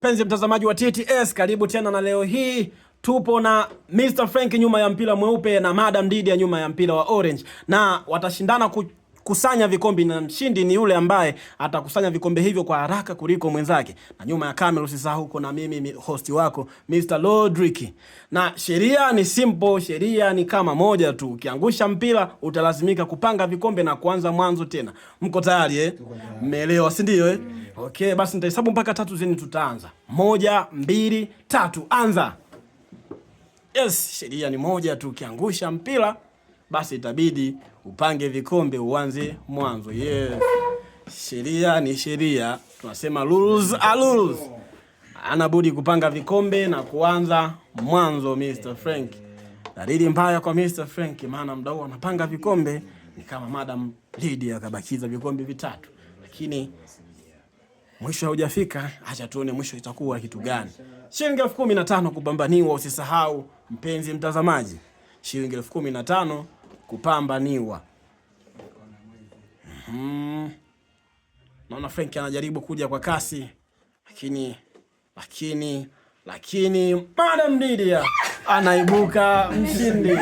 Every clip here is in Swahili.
Penzi mtazamaji wa TTS, karibu tena, na leo hii tupo na Mr. Frank nyuma ya mpira mweupe na Madam Didia nyuma ya mpira wa orange, na watashindana kusanya vikombe, na mshindi ni yule ambaye atakusanya vikombe hivyo kwa haraka kuliko mwenzake. Na nyuma ya kamera usisahau huko na mimi host wako Mr. Lodrick. Na sheria ni simple, sheria ni kama moja tu. Ukiangusha mpira utalazimika kupanga vikombe na kuanza mwanzo tena. Mko tayari eh? Mmeelewa, si ndio eh? Okay, basi nitahesabu mpaka 3 zeni tutaanza. 1, 2, 3, anza. Yes, sheria ni moja tu. Ukiangusha mpira basi itabidi upange vikombe uanze mwanzo. Yes. Sheria ni sheria. Tunasema rules are rules. Anabudi kupanga vikombe na kuanza mwanzo Mr. Frank. Dalili mbaya kwa Mr. Frank, maana mdau anapanga vikombe ni kama Madam Lydia akabakiza vikombe vitatu. Lakini mwisho haujafika, acha tuone mwisho itakuwa kitu gani. Shilingi 15,000 kupambaniwa, usisahau mpenzi mtazamaji. Shilingi 15,000 kupambaniwa. Naona Frank anajaribu kuja kwa kasi, lakini Madam Lydia anaibuka mshindi.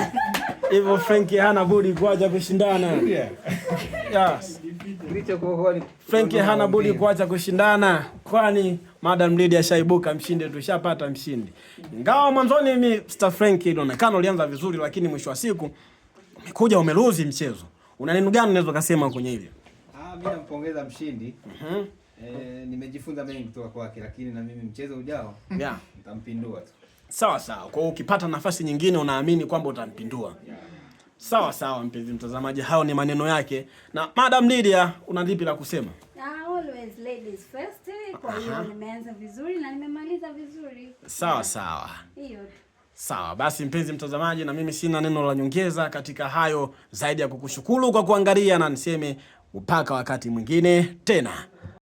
Hivyo Frank hana budi kuacha kushindana. Yes. Frank hana budi kuacha kushindana, kwani Madam Lydia ashaibuka mshindi, tushapata mshindi. Ingawa mwanzoni Mr. Frank inaonekana ulianza vizuri, lakini mwisho wa siku umekuja umeluzi mchezo. Una neno gani unaweza kusema kwenye hili? Mimi nampongeza mshindi. Nimejifunza mengi kutoka kwake, lakini na mimi mchezo ujao nitampindua tu. Sawa sawa. Kwa hiyo ukipata nafasi nyingine unaamini kwamba utampindua. Sawa sawa, mpenzi mtazamaji, hao ni maneno yake. Na Madam Lydia, una lipi la kusema? Always ladies first. Kwa hiyo nimeanza vizuri na nimemaliza vizuri. Sawa sawa. Hiyo. Sawa, basi mpenzi mtazamaji, na mimi sina neno la nyongeza katika hayo zaidi ya kukushukuru kwa kuangalia, na niseme mpaka wakati mwingine tena.